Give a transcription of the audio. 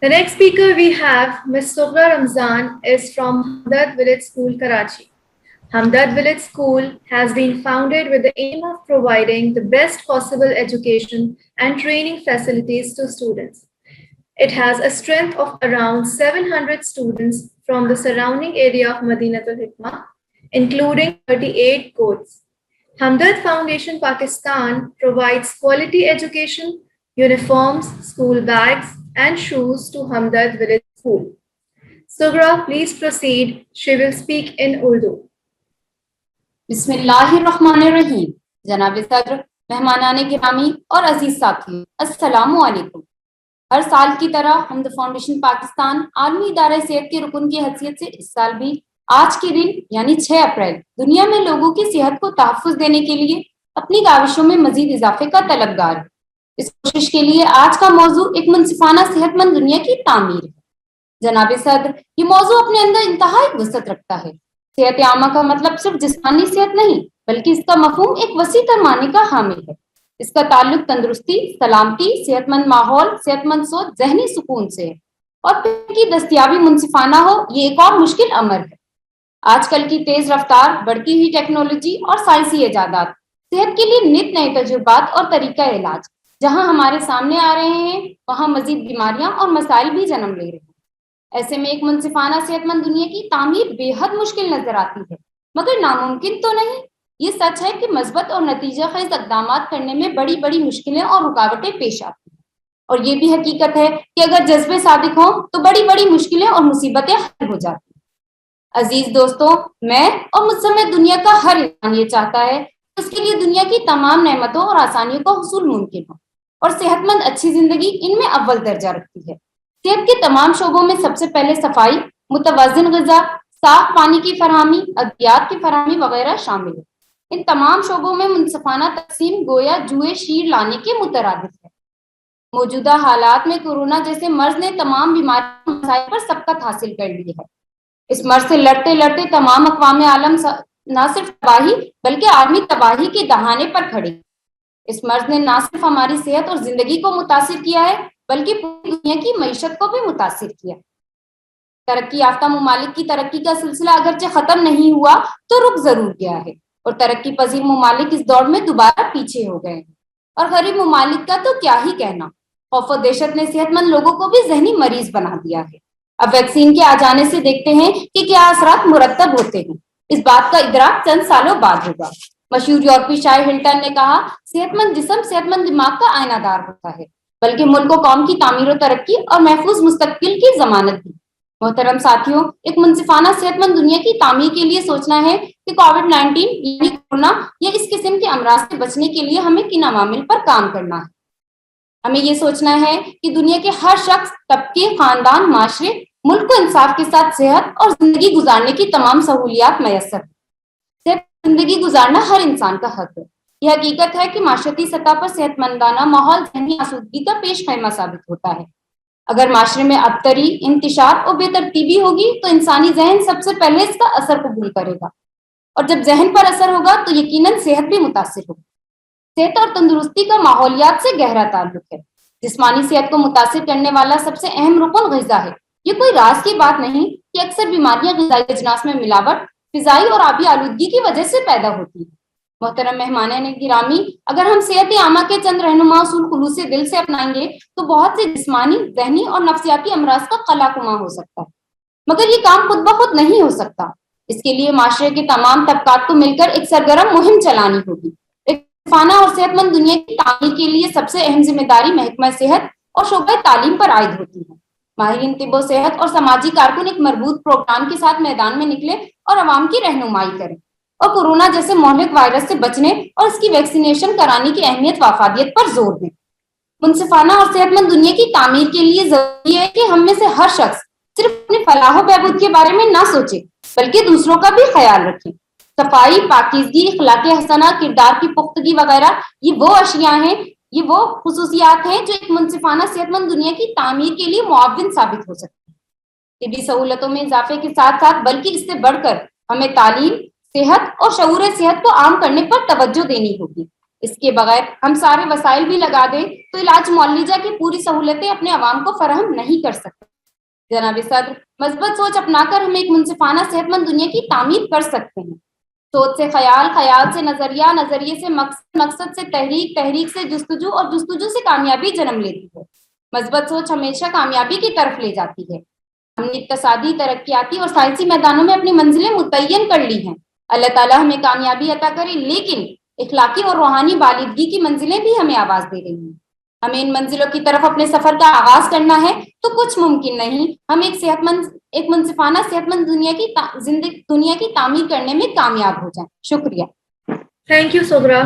The next speaker we have Ms. Sughra Ramzan is from Hamdard Village School, Karachi. Hamdard Village School has been founded with the aim of providing the best possible education and training facilities to students. It has a strength of around 700 students from the surrounding area of Madinatul Hikmah, including 38 courts. Hamdard Foundation Pakistan provides quality education, uniforms, school bags, and shoes to Hamdard Village School. Sughra, please proceed. She will speak in Urdu. बिस्मिल्लाहिर्रहमानिर्रहीम। जनाब सदर, मेहमानाने गिरामी और अजीज साथियों, अस्सलामु अलैकुम। हर साल की तरह हमद फाउंडेशन पाकिस्तान आलमी इदारा सेहत के रुकन की हैसियत से इस साल भी आज के दिन यानी 6 अप्रैल दुनिया में लोगों की सेहत को तहफ़्फ़ुज़ देने के लिए अपनी काविशों में मजीद इजाफे का तलबगार है। इस कोशिश के लिए आज का मौजू एक मुनसिफाना सेहतमंद दुनिया की तामीर है। जनाब सदर, ये मौजू अपने अंदर इंतहाई वसअत रखता है। सेहत आमा का मतलब सिर्फ जिस्मानी सेहत नहीं, बल्कि इसका मफहूम एक वसी तर माने का हामिल है। इसका ताल्लुक तंदुरुस्ती, सलामती, सेहतमंद माहौल, सेहतमंद सोच, जहनी सुकून से है और फिर की दस्तयाबी मुनसिफाना हो, ये एक और मुश्किल अमर है। आजकल की तेज रफ्तार, बढ़ती हुई टेक्नोलॉजी और साइंसी इजादात सेहत के लिए नित नए तजुर्बात और तरीका इलाज जहां हमारे सामने आ रहे हैं, वहां मजीद बीमारियां और मसाइल भी जन्म ले रहे हैं। ऐसे में एक मुनसिफाना सेहतमंद दुनिया की तामीर बेहद मुश्किल नजर आती है, मगर नामुमकिन तो नहीं। ये सच है कि मस्बत और नतीजा खेज इक़दामात करने में बड़ी बड़ी मुश्किलें और रुकावटें पेश आती हैं, और ये भी हकीकत है कि अगर जज्बे सादिक हों तो बड़ी बड़ी मुश्किलें और मुसीबतें हल हो जाती हैं। अजीज दोस्तों, मैं और मुझ समेत दुनिया का हर इंसान ये चाहता है कि उसके लिए दुनिया की तमाम नेमतों और आसानियों का हुसूल मुमकिन हो, और सेहतमंद अच्छी जिंदगी इनमें अव्वल दर्जा रखती है। सेहत के तमाम शोबों में सबसे पहले सफाई, मुतवाज़िन ग़िज़ा, साफ पानी की फरहमी, अद्वियात की फरहमी वगैरह शामिल है। इन तमाम शोबों में मुनसिफाना तकसीम गोया जुए शीर लाने के मुतरादिफ है। मौजूदा हालात में कोरोना जैसे मर्ज ने तमाम बीमारी मसाइल पर सबकत हासिल कर ली है। इस मर्ज से लड़ते लड़ते तमाम अक़वाम आलम न सिर्फ तबाही बल्कि आलमी तबाही के दहाने पर खड़े। इस मर्ज ने न सिर्फ हमारी सेहत और जिंदगी को मुतासिर किया है, बल्कि पूरी दुनिया की मईशत को भी मुतासिर किया। तरक्की याफ्ता मुमालिक की तरक्की का सिलसिला अगरचे खत्म नहीं हुआ तो रुक जरूर गया है, और तरक्की पजीर मुमालिक इस दौड़ में दोबारा पीछे हो गए हैं। और गरीब मुमालिक का तो क्या ही कहना, खौफ और दहशत ने सेहतमंद लोगों को भी जहनी मरीज बना दिया है। अब वैक्सीन के आ जाने से देखते हैं कि क्या असरात मुरत्तब होते हैं। इस बात का इदराक चंद सालों बाद होगा। मशहूर यूरोपीय शायर हिल्टन ने कहा, सेहतमंद जिस्म सेहतमंद दिमाग का आयनादार होता है, बल्कि मुल्क व कौम की तामीर और तरक्की और महफूज मुस्तकबिल की जमानत भी। मोहतरम साथियों, एक मुनसिफाना सेहतमंद दुनिया की तामीर के लिए सोचना है कि कोविड-19 यानी कोरोना या इस किस्म के अमराज से बचने के लिए हमें किन अवामिल पर काम करना है। हमें ये सोचना है कि दुनिया के हर शख्स, तबके, खानदान, माशरे, मुल्क को इंसाफ के साथ सेहत और जिंदगी गुजारने की तमाम सहूलियात मैसर है। सेहत जिंदगी गुजारना हर इंसान का हक है। यह हकीकत है कि माशरती सतह पर सेहतमंदाना माहौल जहनी आसूदगी का पेश खैमा साबित होता है। अगर माशरे में अबतरी, इंतिशार और बेतरतीबी होगी तो इंसानी जहन सबसे पहले इसका असर कबूल करेगा, और जब जहन पर असर होगा तो यकीनन सेहत भी मुतासिर होगी। सेहत और तंदुरुस्ती का माहौलियात से गहरा ताल्लुक है। जिस्मानी सेहत को मुतासिर करने वाला सबसे अहम रुकन ग़िज़ा है। ये कोई राज की बात नहीं कि अक्सर बीमारियां ग़िज़ाई अजनास में मिलावट, फिजाई और आबी आलूदगी की वजह से पैदा होती है। मोहतरम मेहमानाने गिरामी, अगर हम सेहत आमा के चंद रहनुमा उसूल खुलूस दिल से अपनाएंगे तो बहुत से जिस्मानी, ज़हनी और नफ्सियाती अमराज का कलाकुमा हो सकता है। मगर ये काम खुद ब खुद नहीं हो सकता। इसके लिए माशरे के तमाम तबकात को मिलकर एक सरगर्म मुहिम चलानी होगी। एक फाना और सेहतमंद दुनिया की तामीर के लिए सबसे अहम जिम्मेदारी महकमा सेहत और शोबा तालीम पर आयद होती है। माहिरीन तिब्बो सेहत और समाजी कारकुन एक मरबूत प्रोग्राम के साथ मैदान में निकले और अवाम की रहनुमाई करें, और कोरोना जैसे मोहलिक वायरस से बचने और इसकी वैक्सीनेशन कराने की अहमियत व अफादियत पर जोर दें। मुनसिफाना और सेहतमंद दुनिया की तामीर के लिए जरूरी है कि हम में से हर शख्स सिर्फ अपने फलाह बहबूद के बारे में ना सोचे, बल्कि दूसरों का भी ख्याल रखें। सफाई, पाकीज़गी, अखलाक हसना, किरदार की पुख्तगी वगैरह ये वो अशिया हैं, ये वो खुसूसियात हैं जो एक मुनसिफाना सेहतमंद दुनिया की तामीर के लिए मुआविन साबित हो सकती है। तिबी सहूलतों में इजाफे के साथ साथ बल्कि इससे बढ़कर हमें तालीम, सेहत और शऊर सेहत को आम करने पर तवज्जो देनी होगी। اس کے بغیر ہم سارے وسائل بھی لگا دیں تو علاج معالجہ کی پوری سہولتیں اپنے عوام کو فراہم نہیں کر سکتے. جناب صدر، مثبت سوچ اپنا کر ہم ایک منصفانہ صحت مند دنیا کی تعمیر کر سکتے ہیں. سوچ سے خیال، خیال سے نظریہ، نظریے سے مقصد، مقصد سے تحریک، تحریک سے جستجو اور جستجو سے کامیابی جنم لیتی ہے. مثبت سوچ ہمیشہ کامیابی کی طرف لے جاتی ہے. ہم نے اقتصادی، ترقیاتی اور سائنسی میدانوں میں اپنی منزلیں متعین کر لی ہیں. اللہ تعالیٰ ہمیں کامیابی عطا کرے، لیکن اخلاقی اور روحانی بالغی کی منزلیں بھی ہمیں آواز دے رہی ہیں. ہمیں ان منزلوں کی طرف اپنے سفر کا آغاز کرنا ہے تو کچھ ممکن نہیں. ہم ایک منصفانہ صحت مند دنیا کی تعمیر کرنے میں کامیاب ہو جائیں. شکریہ. Thank you, Sobra.